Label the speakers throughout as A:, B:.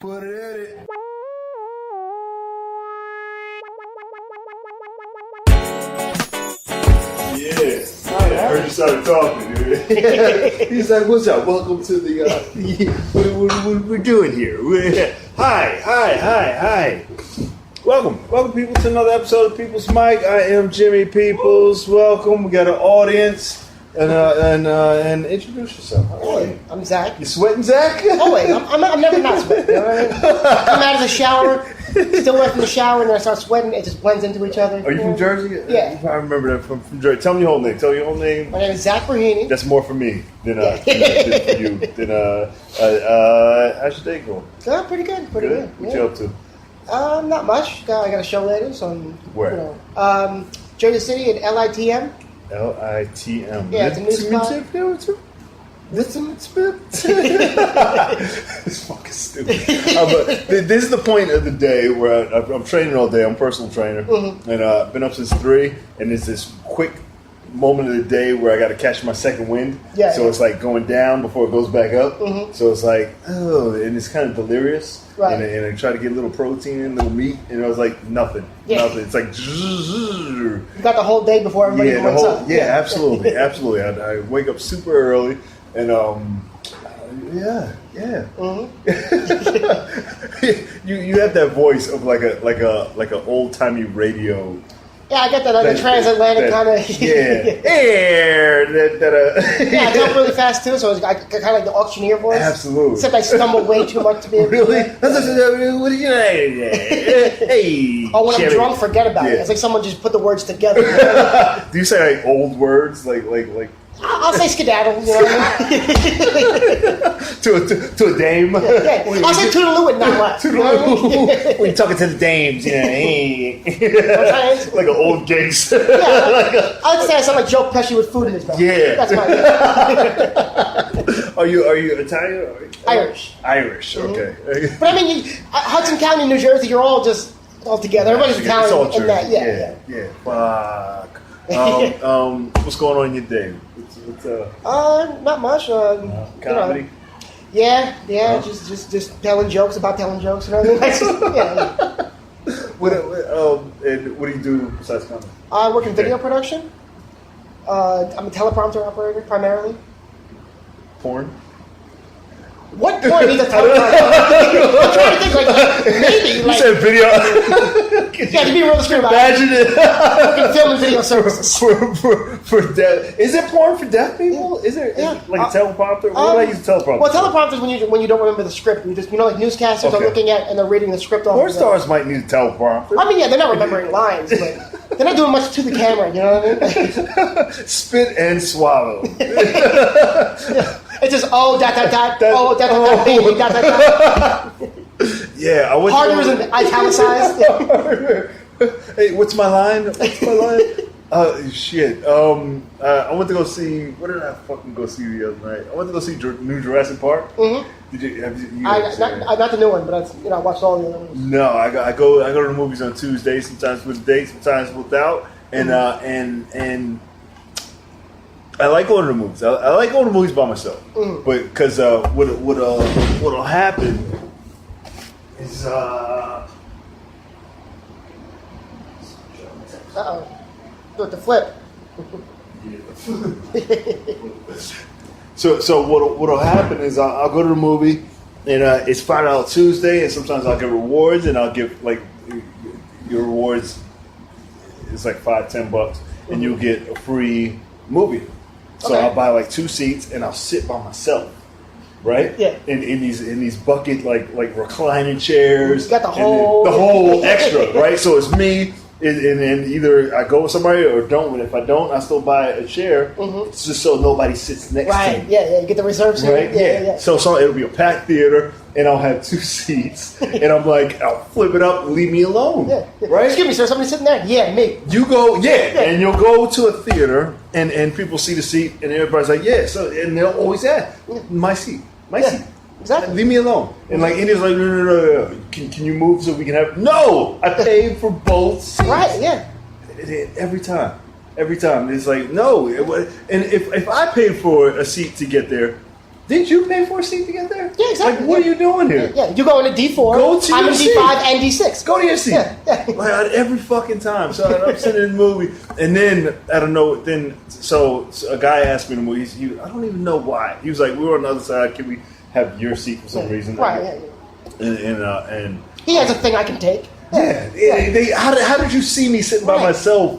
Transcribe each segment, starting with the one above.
A: Put it in it. Yeah. I heard you started talking, dude. He's like, what's up? Welcome to the, what we're doing here. Hi. Welcome, people, to another episode of People's Mic. I am Jimmy Peoples. Welcome. We got an audience. And introduce yourself.
B: Hey, I'm Zack.
A: You sweating, Zack?
B: Always. I'm never not sweating. You know what I mean? I'm out of the shower, still wet from the shower, and then I start sweating. It just blends into each other.
A: Are you from Jersey?
B: Yeah.
A: I remember that from Jersey. Tell me your whole name.
B: My name is Zack Brenehey.
A: That's more for me than for you. How's your day going?
B: Pretty good. Pretty good.
A: What you up to?
B: Not much. I got a show later, so I'm,
A: where?
B: Jersey City at LITM.
A: LITM.
B: Yeah, it's a new spot.
A: It's fucking stupid. But this is the point of the day where I'm training all day. I'm a personal trainer, and I've been up since 3. And it's this quick moment of the day where I got to catch my second wind.
B: Yeah.
A: So it's like going down before it goes back up. So it's like, and it's kind of delirious.
B: Right.
A: And I try to get a little protein in, little meat, and I was like, nothing. It's like.
B: You got the whole day before everybody wakes up.
A: Yeah, absolutely. I wake up super early, and you have that voice of like a old timey radio.
B: Yeah, I get that transatlantic kind of. Yeah, I talk really fast too, so it's kind of like the auctioneer voice.
A: Absolutely.
B: Except I stumble way too much to be able to
A: really.
B: do that.
A: What are you Hey.
B: Oh, when I'm drunk, forget about it. It's like someone just put the words together. You know?
A: Do you say like old words like?
B: I'll say skedaddle, you know what I
A: to
B: mean?
A: a dame.
B: Yeah. I'll say toodaloo and not laugh.
A: Toodaloo. When you're talking to the dames, hey. Like an old gangster.
B: Yeah, I'd say I sound like Joe Pesci with food in his mouth.
A: Yeah.
B: That's my
A: Are you Italian?
B: Irish.
A: Okay.
B: But I mean, Hudson County, New Jersey, you're all just all together. Everybody's Italian.
A: It's all
B: in that.
A: Yeah. Fuck. What's going on in your day?
B: Not much.
A: Comedy.
B: Just telling jokes about telling jokes. You know what I mean?
A: And what do you do besides comedy?
B: I work in video production. I'm a teleprompter operator primarily.
A: Porn.
B: What point needs a teleprompter? I'm trying to think, maybe.
A: You said video.
B: Yeah, to be real discreet about
A: Imagine it.
B: Working film and video services.
A: For deaf. Is it porn for deaf people? Is it like a teleprompter? What do I use a teleprompter?
B: Well, teleprompter is when you don't remember the script. You just like newscasters are looking at and they're reading the script off.
A: Porn stars might need a teleprompter.
B: I mean, yeah, they're not remembering lines, but they're not doing much to the camera. You know what I mean?
A: Spit and swallow.
B: It's just baby,
A: Yeah, I went.
B: Harders and italicized. Yeah.
A: Hey, what's my line? Shit. I went to go see. What did I fucking go see the other night? I went to go see new Jurassic Park. Did you?
B: Not the new one, but I watched all the other ones.
A: No, I go to the movies on Tuesdays. Sometimes with dates, sometimes without. And I like going to the movies. I like going to movies by myself, but because what'll happen is
B: Do it to flip.
A: So what'll happen is I'll go to the movie and it's $5 Tuesday, and sometimes I'll get rewards, and I'll give like your rewards. It's like $5-10, and you'll get a free movie. So I'll buy like 2 seats and I'll sit by myself, right?
B: Yeah.
A: In these bucket like reclining chairs.
B: You got the
A: whole extra, right? So it's me, and either I go with somebody or don't. And if I don't, I still buy a chair. It's just so nobody sits next to me.
B: Yeah. You get the reserve seat.
A: Right? Yeah. So it'll be a packed theater, and I'll have 2 seats, and I'm like, I'll flip it up, leave me alone.
B: Yeah.
A: Right?
B: Excuse me, sir. Somebody sitting there? Yeah, me.
A: You go, and you'll go to a theater, and people see the seat, and everybody's like, yeah. So and they'll always ask, my seat.
B: Exactly.
A: Leave me alone. And like India's like, no. Can you move so we can have? No, I paid for both seats.
B: Right. Yeah.
A: Every time it's like no. And if I paid for a seat to get there, Did you pay for a seat to get there?
B: Yeah, exactly.
A: Like, what are you doing here?
B: Yeah, you go into D4.
A: Go to
B: I'm
A: your
B: in
A: seat.
B: D5 and D6.
A: Go to your seat.
B: Yeah.
A: Like, every fucking time. So I'm sitting in the movie, and then I don't know. So a guy asked me in the movie. I don't even know why. He was like, "We were on the other side. Can we have your seat for some reason?"
B: Right. Yeah.
A: And
B: he has a thing I can take.
A: How did you see me sitting by myself?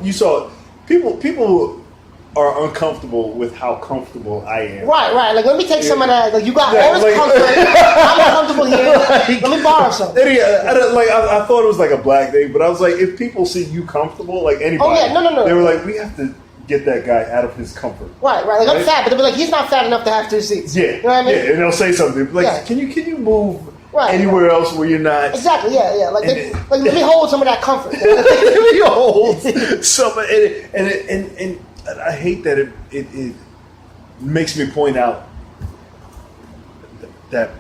A: You saw people are uncomfortable with how comfortable I am.
B: Right. Like, let me take some of that. Like, you got all this comfort. I'm uncomfortable here. Let me borrow some.
A: I thought it was like a black thing, but I was like, if people see you comfortable, like anybody,
B: no.
A: They were like, we have to get that guy out of his comfort.
B: Right. Like, I'm fat, but they'll be like, he's not fat enough to have 2 seats.
A: Yeah.
B: You know what I mean?
A: Yeah, and they'll say something like, can you move anywhere else where you're not?
B: Exactly. Yeah. Like let me hold some of that comfort.
A: Let me hold some, and I hate that it makes me point out that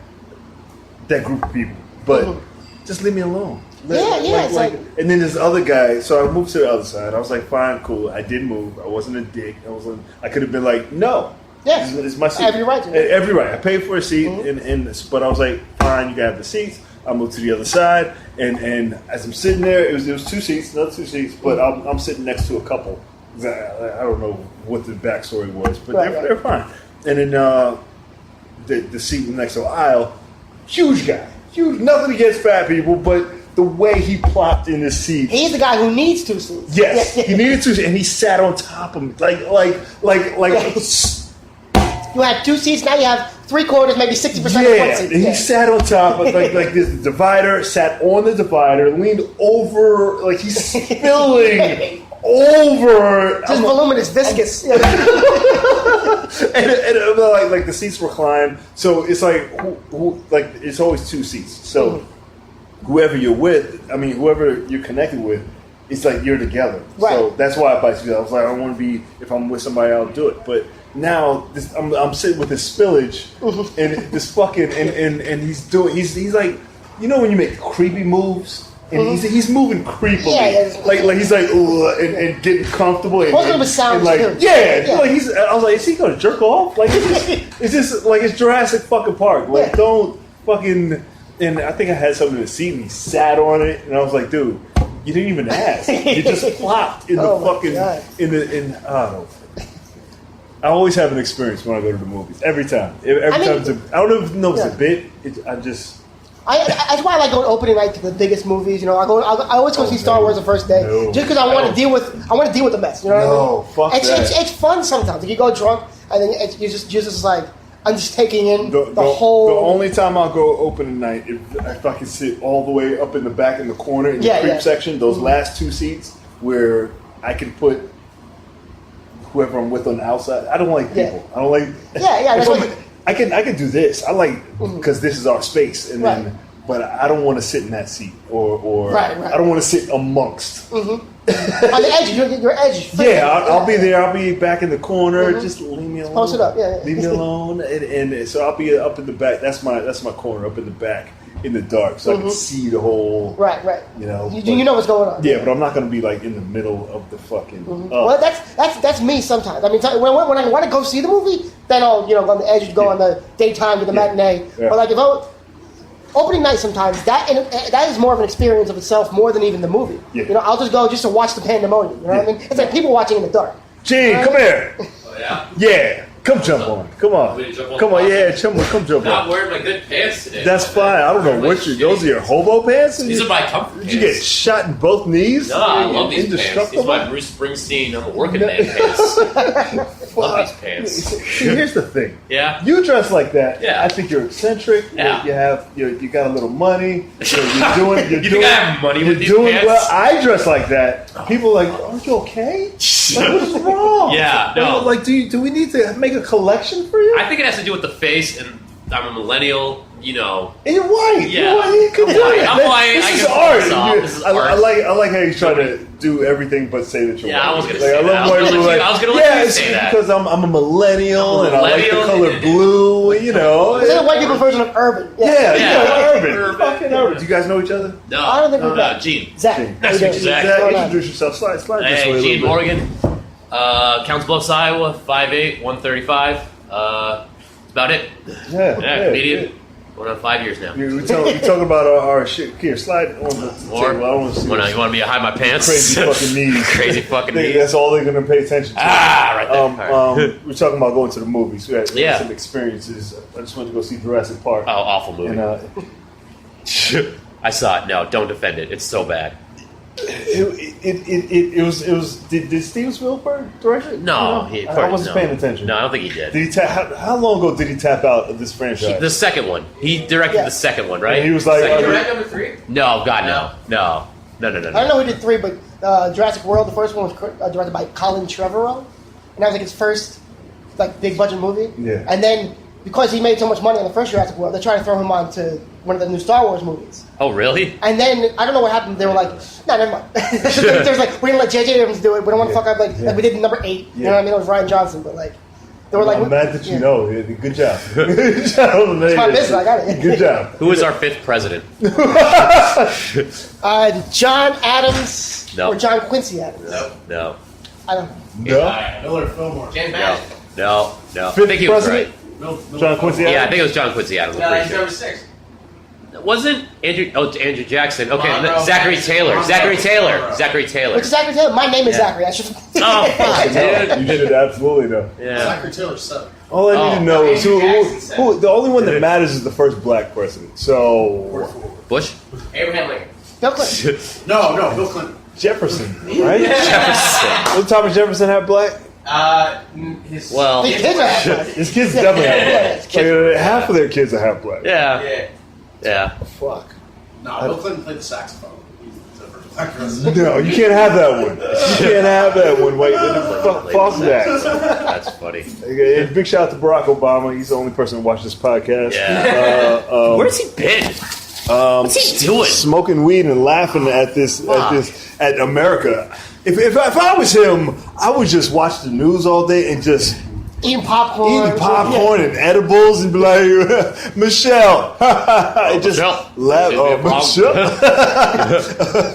A: group of people, but just leave me alone.
B: It's like,
A: and then this other guy. So I moved to the other side. I was like, fine, cool. I did move. I wasn't a dick. I could have been like, no.
B: Yeah,
A: it's my seat.
B: Every right.
A: Every right. I paid for a seat, but I was like, fine, you can have the seats. I moved to the other side, and as I'm sitting there, it was 2 seats, another 2 seats, but I'm sitting next to a couple. I don't know what the backstory was, but they're fine. And then the seat next to the aisle, huge guy, nothing against fat people, but the way he plopped in his seat.
B: He's the guy who needs 2 seats.
A: Yes, he needed 2 seats, and he sat on top of me, like.
B: You had 2 seats, now you have 3/4, maybe 60% of one seat.
A: He sat on top of like this divider, sat on the divider, leaned over, like he's spilling over.
B: Just voluminous, viscous.
A: and like the seats recline, so it's like like it's always 2 seats. So whoever you're with, whoever you're connected with, it's like you're together. Right. So that's why I buy together. I was like, I want to be, if I'm with somebody, I'll do it. But now I'm sitting with this spillage and this fucking and he's like, you know when you make creepy moves and he's moving creepily, like he's like and getting comfortable and
B: sounds
A: like
B: good.
A: Like I was like, is he gonna jerk off? Like is this like it's Jurassic fucking Park? Like don't fucking. And I think I had something to see and he sat on it and I was like, dude, you didn't even ask. You just flopped in the fucking I don't know. I always have an experience when I go to the movies. Every time. I don't know if it's a bit. That's why I like going opening night to the biggest movies. You know, I always go see Star Wars the first day just because I want to deal with the mess. You know what I mean? It's fun sometimes. If you go drunk and then you're just like, I'm just taking in the whole. The only time I'll go opening night if I can sit all the way up in the back in the corner in the creep section. Those last 2 seats where I can put whoever I'm with on the outside. I don't like people. I don't like. I can do this. I like because this is our space, and then. But I don't want to sit in that seat, or I don't want to sit amongst. On
B: the edge, your edge.
A: I'll be there. I'll be back in the corner. Just leave me alone.
B: Post it up.
A: Leave me alone. And so I'll be up in the back. That's my corner up in the back in the dark, so I can see the whole.
B: Right.
A: You know.
B: You know what's going on.
A: Yeah, but I'm not going to be like in the middle of the fucking.
B: Well, that's me sometimes. I mean, when I want to go see the movie, then I'll go on the edge, go on the daytime to the matinee. Yeah. But like if opening night sometimes that is more of an experience of itself more than even the movie. Yeah. You know, I'll just go just to watch the pandemonium. You know what I mean? It's like people watching in the dark.
A: Gene, come here.
C: Oh yeah.
A: Yeah. Come jump on. Come on. Come on. Yeah, come jump on.
C: I'm not wearing my good pants today.
A: That's fine. I don't know what those are your hobo pants?
C: These are my comfort pants.
A: Did you get shot in both knees?
C: No, I love these pants. These are my Bruce Springsteen, I'm a working man pants. Love these pants.
A: See, here's the thing.
C: Yeah.
A: You dress like that.
C: Yeah.
A: I think you're eccentric.
C: Yeah.
A: You got a little money. You're doing.
C: You think I have money with these pants?
A: Well, I dress like that. People are like, aren't you okay? Like, what is wrong?
C: Yeah. No.
A: Like, do we need to make a collection for you?
C: I think it has to do with the face, and I'm a millennial. You know.
A: And you're white.
C: Yeah.
A: You can do it.
C: I'm white.
A: This is art. I like how you try to do everything but say that you're white.
C: I was going to say that. I was going to let you say that.
A: Because I'm a millennial and I like the color blue, you know.
B: It's a white people version of urban.
A: Urban. Fucking urban. Do you guys know each other?
C: No.
B: I don't think we do.
C: Gene.
B: Zack.
C: Nice to meet you, Zack.
A: Introduce yourself. Slide this way.
C: Hey, Gene Morgan. Council Bluffs, Iowa, 5'8", 135. about it.
A: Yeah,
C: Comedian. Going on 5 years now.
A: We're talking about our shit. Here, slide on the table. I don't want to see
C: you want me to hide my pants?
A: Crazy fucking knees.
C: Crazy fucking knees.
A: That's all they're going to pay attention to.
C: Right there.
A: We're talking about going to the movies. We had
C: Yeah.
A: some experiences. I just went to go see Jurassic Park.
C: Oh, awful movie.
A: And,
C: I saw it. No, don't defend it. It's so bad.
A: It was. Did Steven Spielberg direct it?
C: No,
A: I wasn't paying attention.
C: No, I don't think he did.
A: Did he how long ago did he tap out of this franchise?
C: The second one. He directed the second one, right?
A: And he was like,
C: Second-
D: You direct number 3?
C: no, God, no.
B: I don't know who did 3, but Jurassic World, the first one was directed by Colin Trevorrow, and that was like his first like big budget movie.
A: Yeah.
B: And then because he made so much money on the first Jurassic World, they tried to throw him on to one of the new Star Wars movies.
C: Oh, really?
B: And then I don't know what happened. They were like, "No, never mind." They was like, "We're gonna let J.J. Abrams do it. We don't want to fuck up like we did in number 8." You know what I mean? It was Ryan Johnson, but like they were like,
A: I'm mad that you know. Good job. Good job.
B: It's my business. I got it.
A: Good job.
C: Who is our 5th president?
B: John Adams
C: No.
B: or John Quincy Adams.
C: No.
B: I don't know.
A: No.
D: Miller Fillmore. James Madison.
C: No. I
A: Fifth
C: think he was right.
A: president? John Quincy Adams?
C: Yeah, I think it was John Quincy Adams.
D: No, he's number 6.
C: Wasn't Andrew? Oh, Andrew Jackson. Okay,
D: Monroe.
C: Zachary Taylor.
D: Monroe.
C: Zachary Taylor.
D: Monroe.
C: Zachary Taylor.
B: Which is Zachary Taylor. My name is Zachary. I should.
C: Oh, fuck, dude.
A: You did it absolutely though.
C: Yeah.
D: Zachary Taylor's son.
A: All I need to know is
D: Andrew Jackson
A: who. The only one that matters is the first black president. So
C: Bush.
D: Abraham Lincoln.
B: Bill Clinton.
D: No, Bill Clinton.
A: Jefferson, right?
C: Jefferson.
A: What Thomas Jefferson have black?
D: His
C: Well,
B: The kids are half black.
A: His kids definitely have black. Like, half of their kids are half black.
C: Yeah.
A: Fuck.
D: No, Bill Clinton played the saxophone. He's the first black president.
A: No, you can't have that one. You can't have that one. Wait, fuck that.
C: That's funny.
A: Okay, big shout out to Barack Obama. He's the only person to watch this podcast.
C: Yeah. Where's he been? What's he doing?
A: Smoking weed and laughing at at America. If I was him, I would just watch the news all day and just
B: Eating popcorn.
A: And edibles and be like, Michelle. And just
C: Michelle.
A: laugh. Oh, Michelle.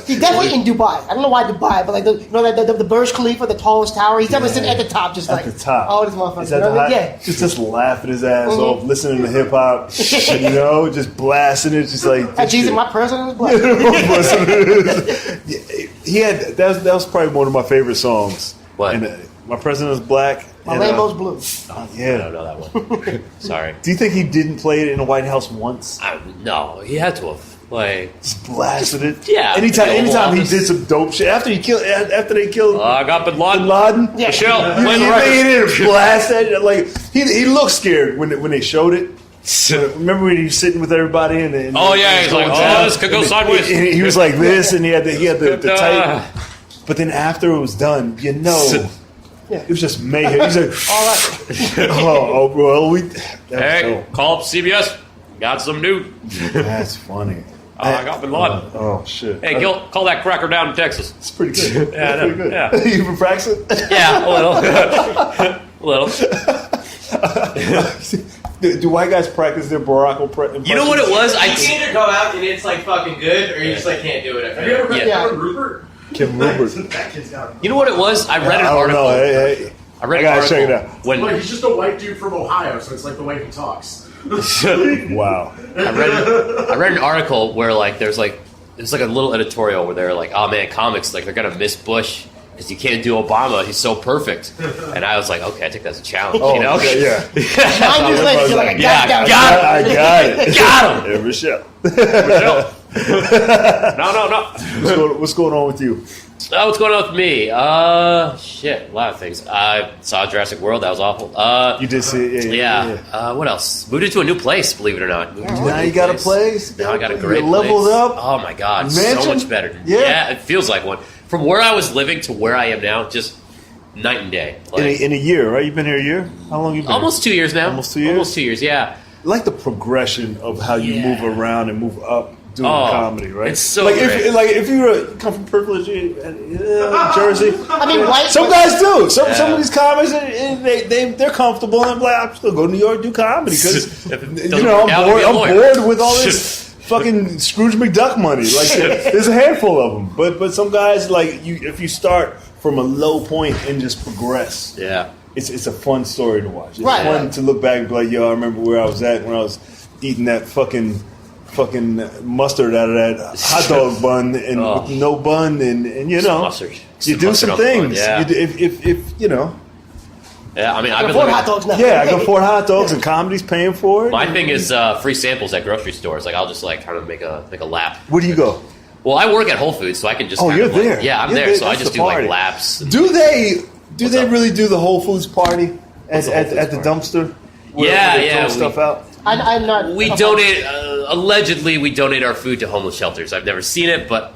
B: He's definitely in Dubai. I don't know why Dubai, but like the Burj Khalifa, the tallest tower. He's definitely sitting at the top, just
A: At
B: like
A: the top.
B: Oh, this motherfucker.
A: Is
B: You
A: that
B: know
A: the
B: what I mean?
A: high? Just laughing his ass off, listening to hip hop, just blasting it, just like.
B: Hey, Jesus, my president is black.
A: He had that was probably one of my favorite songs.
C: What?
A: And, my president is black.
B: My
A: and,
B: rainbow's blue.
C: I
A: Yeah.
C: don't know that one. Sorry.
A: Do you think he didn't play it in the White House once?
C: No, he had to have. Like,
A: Just blasted it.
C: Yeah.
A: Anytime
C: The Oval
A: he
C: Office.
A: did some dope shit after they killed
C: I got Bin Laden.
A: Bin Laden.
B: Yeah.
C: Michelle,
A: You
C: play the
A: think he
C: record.
A: didn't blast that? Like he looked scared when they showed it. Remember when he was sitting with everybody and
C: Oh, yeah, he's like, oh, this could go sideways.
A: And he was like this, and he had the tight. But then after it was done, it was just mayhem. He's like,
B: All right.
A: oh, well,
C: Hey, call up CBS. Got some new.
A: that's funny.
C: I got Bin Laden.
A: Oh shit.
C: Hey, Gil, call that cracker down in Texas.
A: It's pretty good.
C: Yeah, I
A: That's
C: know.
A: pretty good.
C: Yeah.
A: You been practicing?
C: Yeah, a little.
A: Do white guys practice their Barack impressions?
C: You know what it was?
D: You can either go out and it's like fucking good, or you just like can't do it.
E: Have you ever met
C: Yeah.
E: Kevin Rupert?
A: Kim Rupert.
E: That kid's got.
C: You know what it was? I read an
A: I don't
C: article.
A: know. Hey.
C: I read
A: I
C: an
A: gotta
C: article
A: check it out.
C: when
E: Well, he's just a white dude from Ohio, so it's like the way he talks.
A: Wow.
C: I read an article where there's a little editorial where they're like, oh man, comics they're gonna miss Bush because you can't do Obama, he's so perfect. And I was like, okay, I think that's a challenge,
A: Oh,
C: you know?
A: okay, yeah.
B: 9 years later, you're like,
C: Yeah,
B: goddamn.
C: got him.
A: I got it.
C: Got him.
A: Yeah, Michelle.
C: No.
A: What's going on with you?
C: What's going on with me? Shit, a lot of things. I saw Jurassic World. That was awful.
A: You did see it.
C: Yeah. What else? Moved into a new place, believe it or not.
A: Now you got a place.
C: Now I got a great
A: You leveled
C: place.
A: up.
C: Oh my god,
A: Mansion?
C: so much better.
A: Yeah.
C: It feels like one. From where I was living to where I am now, just night and day.
A: In a year, right? You've been here a year? How long you been
C: Almost 2 years now.
A: Almost 2 years?
C: Almost 2 years, yeah.
A: I like the progression of how you
C: Yeah.
A: move around and move up doing
C: Oh,
A: comedy, right?
C: it's so
A: like
C: great.
A: if you come from privilege, Jersey.
B: I mean, white.
A: Some guys do. Some of these comics, they're comfortable. And I'm like, I'm still go to New York do comedy because
C: If it
A: you
C: doesn't
A: know
C: work out,
A: I'm
C: be a lawyer.
A: bored with all this fucking Scrooge McDuck money. Like there's a handful of them, but some guys if you start from a low point and just progress.
C: Yeah.
A: it's a fun story to watch. It's
B: Right,
A: fun
B: right.
A: to look back and be like, yo, I remember where I was at when I was eating that fucking mustard out of that hot dog bun and with no bun and you know,
C: Mustard.
A: you do some things.
C: Yeah.
A: If you know.
C: Yeah, I mean, I've been
B: Afford
C: looking,
B: hot dogs now.
A: Yeah, I go for hot dogs and comedy's paying for it.
C: my thing is free samples at grocery stores. Like, I'll just like kind of make a lap.
A: Where do you go?
C: Well, I work at Whole Foods, so I can just.
A: Oh,
C: kind
A: you're
C: of, like-
A: there.
C: Yeah, I'm
A: You're
C: there,
A: there.
C: so I
A: That's
C: just
A: the
C: do like
A: party.
C: laps. And,
A: Do they
C: What's up?
A: really do the Whole Foods party at
C: the Whole Foods
A: the
C: party?
A: dumpster?
C: Yeah,
A: they
C: yeah,
A: throw stuff out.
B: I'm not.
C: we donate. Allegedly, we donate our food to homeless shelters. I've never seen it, but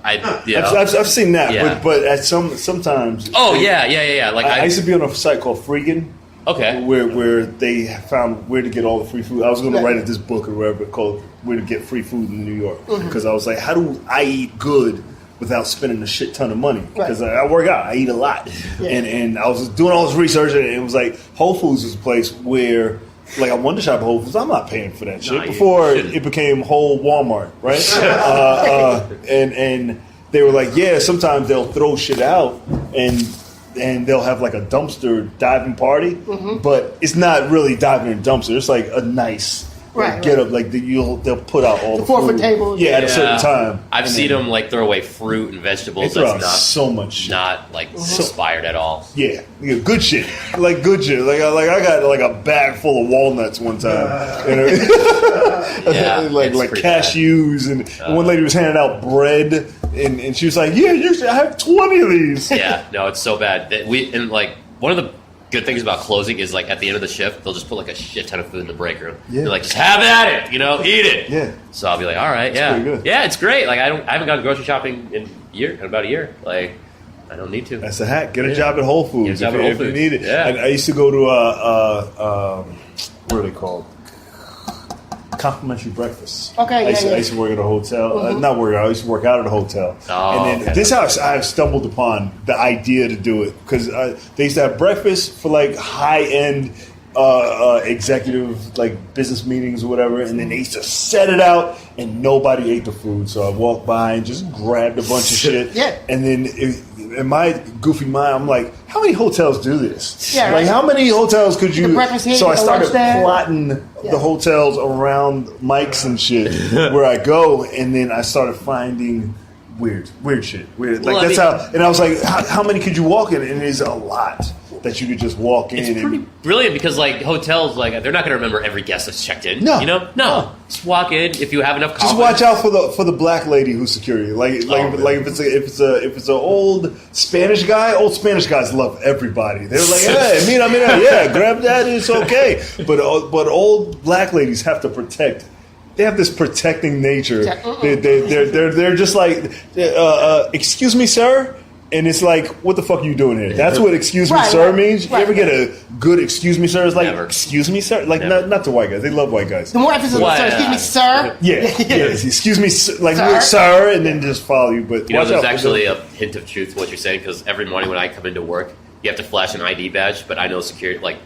C: you know.
A: I've seen that,
C: Yeah.
A: but at sometimes.
C: Oh yeah. Like
A: I used to be on a site called Freegan,
C: okay.
A: where they found where to get all the free food. I was going to
B: Yeah.
A: write this book or whatever called "Where to Get Free Food in New York" because I was like, how do I eat good without spending a shit ton of money? Because I work out, I eat a lot, and I was doing all this research, and it was like Whole Foods was a place where. Like I wanted to shop at Whole Foods. I'm not paying for that shit.
C: Nah, you
A: Before
C: shouldn't.
A: it became Whole Walmart, right? And they were like, yeah, sometimes they'll throw shit out and they'll have like a dumpster diving party, but it's not really diving in a dumpster. It's like a nice get up. Like they'll put out all the
B: forfeit
A: food.
B: tables.
A: Yeah, at a certain time.
C: I've
A: And
C: seen
A: then
C: them like throw away fruit and vegetables.
A: They throw out
C: That's not
A: so much shit.
C: not like inspired at all.
A: Yeah, good shit. Like good shit. Like I got like a bag full of walnuts one time.
C: Yeah,
A: like
C: it's pretty
A: cashews and one lady was handing out bread and she was like, yeah, I have 20 of these.
C: Yeah, no, it's so bad. That and like one of the good things about closing is like at the end of the shift they'll just put like a shit ton of food in the break room.
A: Yeah.
C: They're like, just have at it, you know, eat it.
A: Yeah.
C: So I'll be like, all right, yeah,
A: pretty good.
C: yeah, it's great. Like I haven't gone grocery shopping in about a year. Like I don't need to.
A: That's a hack. Get a job at Whole Foods
C: Get a job at Whole
A: if you
C: Foods.
A: need it.
C: Yeah.
A: I used to go to what are they called? Complimentary breakfast.
B: Okay,
A: I used,
B: yeah,
A: to,
B: yeah.
A: I used to work at a hotel. Not work. I used to work out at a hotel.
C: Oh,
A: and then
C: okay.
A: this house, I have stumbled upon the idea to do it because they used to have breakfast for like high end executive like business meetings or whatever, and then they used to set it out and nobody ate the food. So I walked by and just grabbed a bunch of shit.
B: Yeah.
A: And then in my goofy mind, I'm like, how many hotels do this?
B: Yeah,
A: Like,
B: right.
A: how many hotels could you?
B: The breakfast here,
A: So I
B: the
A: started
B: lunch there.
A: plotting the hotels around mics and shit where I go, and then I started finding weird shit. Weird. Like
C: Well, I
A: that's
C: mean-
A: how. And I was like, how many could you walk in? And there's a lot that you could just walk in.
C: It's
A: and,
C: pretty brilliant because like hotels, like they're not going to remember every guest that's checked in.
A: No.
C: You know, no. Just walk in if you have enough.
A: Just
C: confidence.
A: watch out for the black lady who's security. Like if it's an old Spanish guy, old Spanish guys love everybody. They're like, hey, mira, yeah, grab that, it's okay. But old black ladies have to protect. They have this protecting nature. They're just like, excuse me, sir. And it's like, what the fuck are you doing here? That's what excuse me,
B: Right,
A: sir
B: right,
A: means. You
B: right.
A: ever get a good excuse me, sir? It's like,
C: Never.
A: excuse me, sir? Like,
C: Never.
A: not to white guys. They love white guys.
B: The more emphasis on
C: Why,
B: sir, excuse me, sir.
A: Yeah. Excuse me, sir, like,
B: Sir?
A: sir, and then just follow you. But
C: You know,
A: watch
C: there's
A: out for
C: actually
A: them.
C: a hint of truth to what you're saying because every morning when I come into work, you have to flash an ID badge. But I know security, like,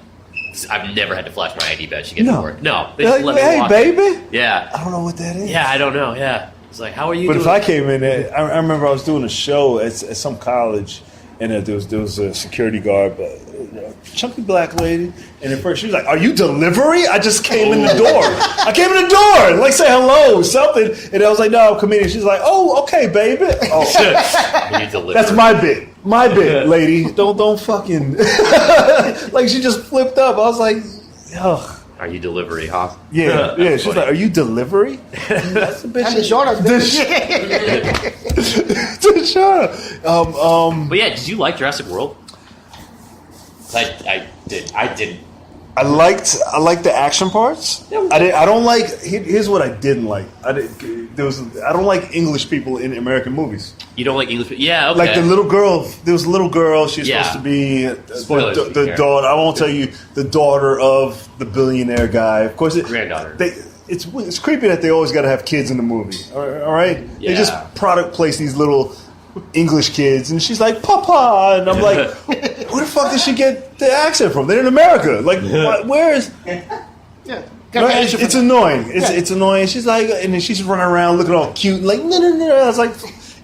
C: I've never had to flash my ID badge to get to work. No, they
A: They're
C: just
A: like,
C: let me
A: hey,
C: walk.
A: baby.
C: Yeah,
A: I don't know what that is.
C: yeah, I don't know. Yeah, it's like, how are you?
A: But if
C: doing?
A: I came in there, I remember I was doing a show at some college, and there was a security guard, but a chunky black lady. And at first she was like, "Are you delivery?" I just came in the door. I came in the door, like say hello, something. And I was like, "No, I'm comedian." She's like, "Oh, okay, baby." Oh,
C: Are you delivery?
A: that's my bit, lady. Don't fucking like. She just flipped up. I was like, "Ugh."
C: Are you delivery, huh?
A: Yeah.
C: That's
A: She's
C: funny.
A: like, "Are you delivery?" That's a bitch.
B: And the short of
A: Shut up.
C: But yeah, did you like Jurassic World? I did. I didn't.
A: I liked the action parts. I don't like. Here's what I didn't like. I don't like English people in American movies.
C: You don't like English? Yeah, okay.
A: Like the little girl. There was a little girl. She's
C: Yeah.
A: supposed to be
C: Spoilers, if you
A: the
C: care.
A: daughter. I won't tell you the daughter of the billionaire guy. Of course,
C: Granddaughter.
A: It's creepy that they always got to have kids in the movie. All right,
C: Yeah.
A: they just product place these little English kids, and she's like, "Papa," and I'm like, "Where the fuck did she get the accent from? They're in America. Like, where is?"
B: Yeah.
A: Right? It's annoying. It's annoying. She's like, and then she's running around looking all cute, like, no. I was like,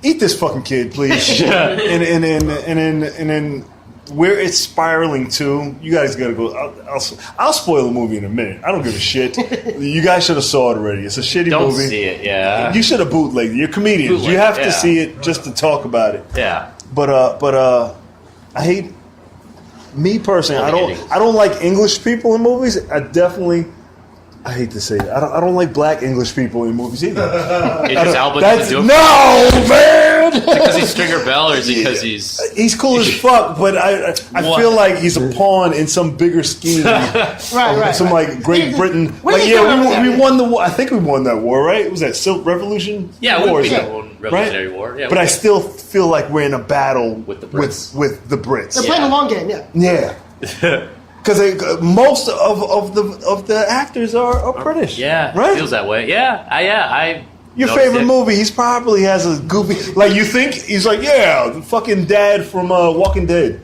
A: eat this fucking kid, please. And then where it's spiraling to, you guys gotta go. I'll spoil the movie in a minute. I don't give a shit. You guys should have saw it already. It's a shitty
C: Don't
A: movie.
C: see it, yeah.
A: You should have bootlegged it. You're comedians.
C: Bootleg,
A: You have
C: yeah.
A: to see it just to talk about it.
C: Yeah.
A: But I hate me personally.
C: Well,
A: I don't like English people in movies. I hate to say it. I don't like black English people in movies either.
C: Idris Elba doesn't do it.
A: No, man.
C: Because he's Stringer Bell, or is it because he's
A: cool as fuck, but I feel like he's a pawn in some bigger scheme.
B: Right.
A: Some like Great Britain.
B: What
A: Like
B: are they doing over there?
A: we won the war. I think we won that war, right? Was that Silk Revolution?
C: Yeah,
A: War,
C: we beat
A: is
C: the
A: that-
C: Revolutionary War. Yeah,
A: but I still feel like we're in a battle
C: With the Brits.
A: With the Brits.
B: They're playing a long game, yeah.
A: Yeah. Because most of the actors are British.
C: Yeah,
A: right.
C: it feels that way. Yeah, I
A: Your
C: noticed
A: favorite
C: it.
A: movie? He's probably has a goofy. Like you think he's like, yeah, the fucking dad from Walking Dead.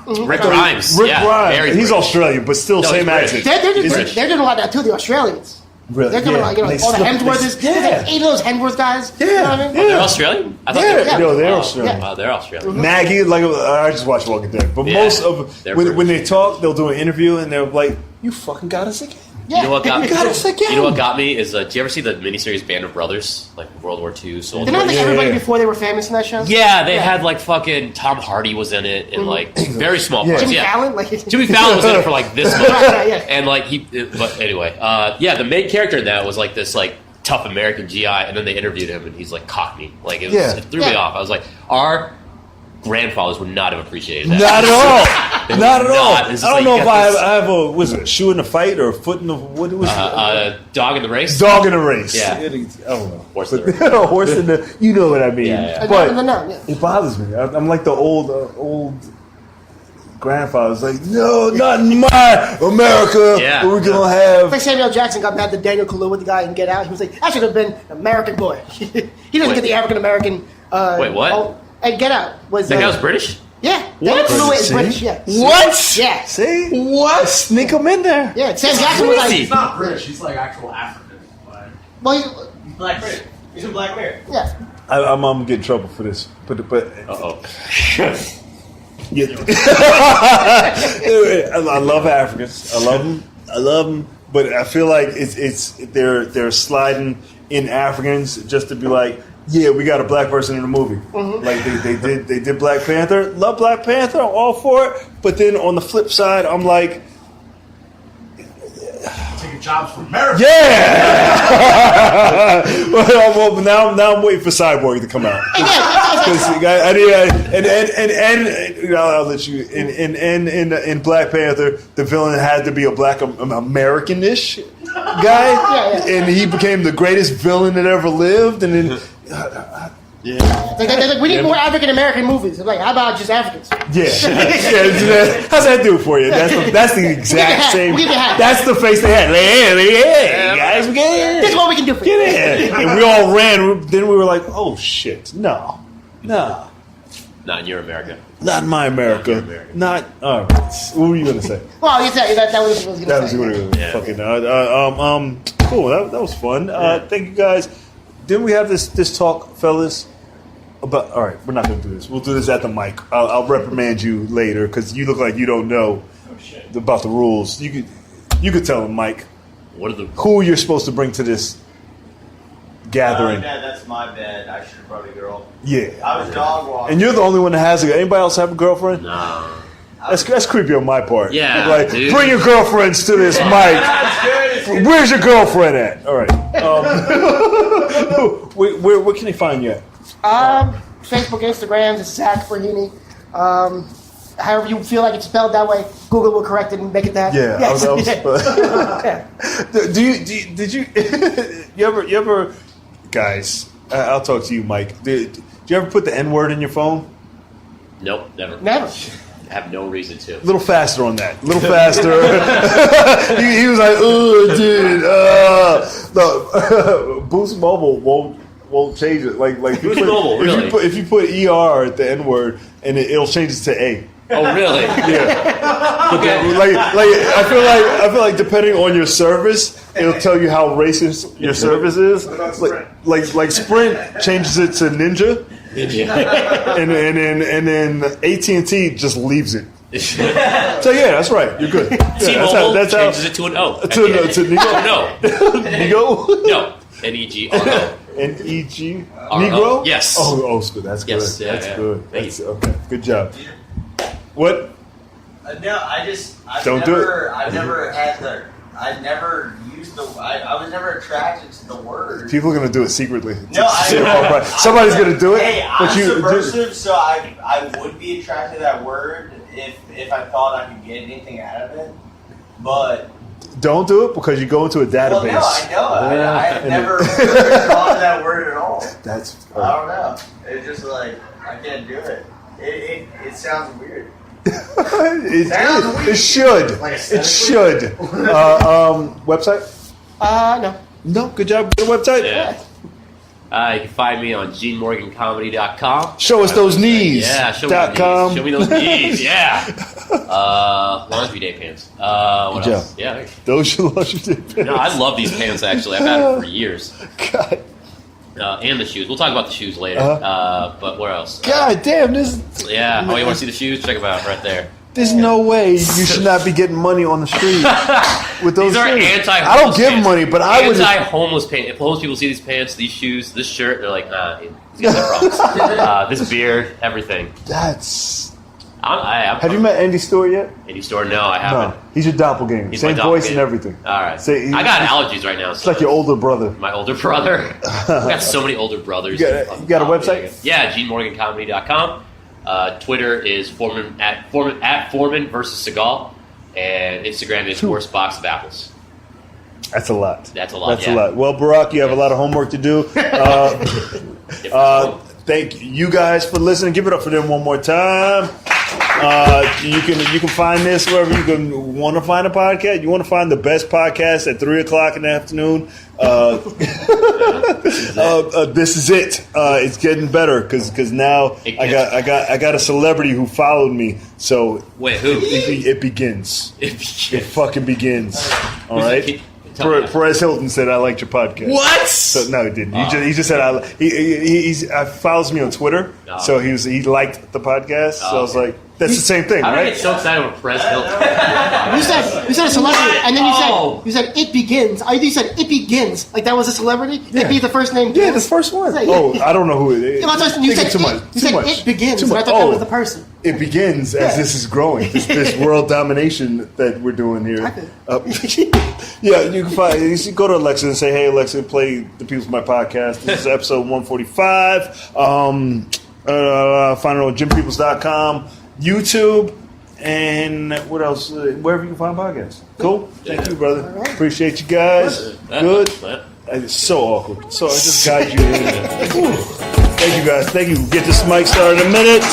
C: Rick Grimes.
A: Rick
C: yeah,
A: Grimes.
C: very
A: He's
C: British.
A: Australian, but still
C: No,
A: same
C: he's
A: accent.
C: British.
B: They're doing a lot of that too, the Australians.
A: Really?
B: They're doing
A: Yeah.
B: like, all the Hemsworths.
A: Yeah.
B: There's like 8 of those Hemsworth guys. You know what I mean?
A: Yeah.
C: They're Australian? I thought
A: Yeah,
C: they were.
A: no, they're
C: Oh,
A: Australian.
C: Wow, they're Australian.
A: Maggie, like I just watched Walking Dead, but
C: Yeah,
A: most of
C: they're
A: when they talk, they'll do an interview and they're like, "You fucking got us again."
B: Yeah.
C: You know what got me?
A: got us again.
C: You know what got me is, do you ever see the miniseries Band of Brothers, like World War II soldiers?
B: Didn't have like
A: Yeah,
B: everybody
A: yeah.
B: before they were famous in that show?
C: Yeah, they had like fucking Tom Hardy was in it, and like very small
A: Yeah.
C: parts.
B: Jimmy
C: yeah.
B: Fallon? Like,
C: Jimmy Fallon was in it for like this much,
B: Right, yeah.
C: and like but anyway, yeah, the main character in that was like this like tough American GI, and then they interviewed him, and he's like Cockney. Like it threw me
B: Yeah.
C: off. I was like, our grandfathers would not have appreciated that.
A: Not at all.
C: They
A: Not
C: would
A: at all.
C: not. It's just
A: I don't
C: like,
A: know
C: you
A: if
C: got
A: I have a was it a shoe in the fight or a foot in the what was
C: Dog in the race.
A: dog in the race.
C: Yeah.
A: I don't know.
C: Horse in the race.
A: Horse in the. You know what I mean.
C: Yeah.
A: But
B: Yeah.
A: it bothers me. I'm like the old grandfather's like, no, not in my America.
C: Yeah.
A: We're gonna
B: It's
A: have.
B: like Samuel Jackson got mad at Daniel Kaluuya, the guy in Get Out. He was like, I should have been an American boy. He doesn't
C: Wait.
B: get the African American.
C: Wait, what?
B: And Get Out was.
C: That guy was British.
B: Yeah. Daniel Kaluuya is
A: See?
B: British, yeah.
A: What?
B: Yeah.
A: See what? Sneak them in there.
B: Yeah, Sam Jackson was like.
C: crazy.
E: He's not British. He's like actual African. Like,
B: Well,
D: He's Black Mirror. He's in Black Mirror.
B: yeah.
A: I'm gonna get in trouble for this, but
C: Uh-oh.
A: yeah. I love Africans. I love them. But I feel like they're sliding in Africans just to be like, yeah, we got a black person in the movie. Like they did Black Panther. Love Black Panther. I'm all for it. But then on the flip side, I'm like,
E: taking jobs from America.
A: yeah. well, now I'm waiting for Cyborg to come out. Because I'll let you in Black Panther, the villain had to be a black American-ish guy,
B: Yeah.
A: and he became the greatest villain that ever lived. And then,
B: They're like, we need more African American movies. I'm like, how about just Africans?
A: how's that do for you? That's the exact same.
B: We'll give you half.
A: That's the face they had. Like, hey, guys, we get
B: This is what we can do for you.
A: Get in. And we all ran. Then we were like, oh shit, no.
C: Not in your America.
A: Not in my America.
C: America.
A: Not. All right. What were you gonna say?
B: Well, that was what I was going
A: That
B: to
A: was
B: say.
A: what it was.
C: Yeah.
A: Fucking. Cool. That was fun. Thank you guys. Didn't we have this talk, fellas? About all right. We're not gonna do this. We'll do this at the mic. I'll reprimand you later because you look like you don't know about the rules. You could tell him, Mike,
C: What are the?
A: who you're supposed to bring to this gathering.
F: Dad, that's my bed. I should have brought a girl.
A: Yeah.
F: I was dog walking.
A: And you're the only one that has a. Anybody else have a girlfriend?
C: No.
A: That's creepy on my part.
C: Yeah,
A: Like,
C: dude.
A: bring your girlfriends to this mic.
F: That's good. It's good.
A: Where's your girlfriend at? All right. Where can they find you at?
B: Facebook, Instagram, it's Zack Brenehey. However you feel like it's spelled that way, Google will correct it and make it that.
A: Yeah.
B: Yes.
A: Yeah. Did you you ever guys? I'll talk to you, Mike. Did you ever put the N-word in your phone?
C: Nope, never.
B: Never.
C: I have no reason to.
A: A little faster on that. A little faster. he was like, "Oh, dude, no." Boost Mobile won't change it. Like
C: Boost Mobile, really?
A: If you put ER at the N word, and it'll change it to A.
C: Oh, really?
A: Yeah. Like I feel like depending on your service, it'll tell you how racist your service is. Like Sprint changes it to Ninja. And then AT&T just leaves it. So yeah, that's right. You're good. Yeah,
C: T-Mobile
A: that's how.
C: changes it to an O.
A: To Nego.
C: No.
A: Nego.
C: No. N-E-G-R-O.
A: N-E-G.
C: R-O.
A: Negro.
C: Yes.
A: Oh, good. That's good.
C: Yes, yeah,
A: That's
C: yeah.
A: good.
C: Thank
A: That's okay. Good job. What?
F: No, I've
A: Don't do
F: never,
A: it.
F: I've never had the, I never used the, I was never attracted to the word.
A: People are gonna do it secretly.
F: No,
A: Somebody's gonna do it.
F: Hey,
A: but
F: I'm
A: you
F: subversive, so I would be attracted to that word if I thought I could get anything out of it. But
A: don't do it because you go into a database.
F: well, no, I know. I have
A: And
F: never thought of that word at all.
A: That's.
F: I don't know. It's just like I can't do it. It sounds weird.
A: It should.
E: Like
A: It should. Website?
B: No.
A: No. Good job. Good website.
C: Yeah. You can find me on GeneMorganComedy.com.
A: Show us those knees.
C: Yeah, show
A: .com.
C: me those knees. Yeah. Laundry day pants. What
A: Good
C: else?
A: job.
C: Yeah.
A: Those you love you did.
C: No, I love these pants actually. I've had them for years.
A: God.
C: And the shoes. We'll talk about the shoes later. But where else?
A: God damn, this.
C: Yeah. Oh, you want to see the shoes? Check them out right there.
A: There's no way you should not be getting money on the street with those
C: These are
A: things.
C: anti-homeless
A: I don't give
C: pants.
A: money, but I would.
C: Anti-homeless pants. If homeless people see these pants, these shoes, this shirt, they're like, nah, he's got their problems. This beard, everything.
A: That's.
C: I'm
A: Have you met Andy Stewart yet?
C: Andy Store? No, I haven't.
A: No, he's your doppelganger.
C: He's
A: Same
C: my
A: voice and
C: doppelganger.
A: everything.
C: All right.
A: Say,
C: I got allergies right now.
A: It's like your older brother.
C: My older brother. I've got so many older brothers.
A: You got a website?
C: Yeah, GeneMorganComedy.com. Twitter is Foreman at Foreman versus Seagal, and Instagram is Worst Box of Apples.
A: That's a lot.
C: That's a lot.
A: That's a lot. Well, Barack, you have a lot of homework to do. Thank you guys for listening. Give it up for them one more time. You can find this wherever you can want to find a podcast. You want to find the best podcast at 3:00 in the afternoon. This is it. It's getting better because now I got a celebrity who followed me. So
C: wait, who?
A: It begins. It fucking begins. All right.
C: Tell me.
A: Perez Hilton said I liked your podcast.
C: What?
A: So, no, he didn't. He just said he follows me on Twitter. So he liked the podcast. So I was like, that's the same thing,
C: How did I
A: right?
C: get so excited when Perez Hilton?
B: You said a celebrity, and then you said it begins. You said it begins, like that was a celebrity.
A: Yeah.
B: It'd be the first name.
A: Yeah, the first one.
B: Yeah.
A: Oh, I don't know who it is.
B: Yeah, but you said
A: too much.
B: You said it begins.
A: Too
B: But I
A: much.
B: thought that was the person.
A: It begins as this is growing. This world domination that we're doing here. Yeah, you can go to Alexa and say, "Hey Alexa, play the People's My Podcast." This is episode 145. Find it on JimPeoples.com, YouTube, and what else? Wherever you can find podcasts. Cool. Thank you, brother.
B: All right.
A: Appreciate you guys. Good. It's so awkward. So I just guide you in. Thank you guys. Thank you. Get this mic started in a minute.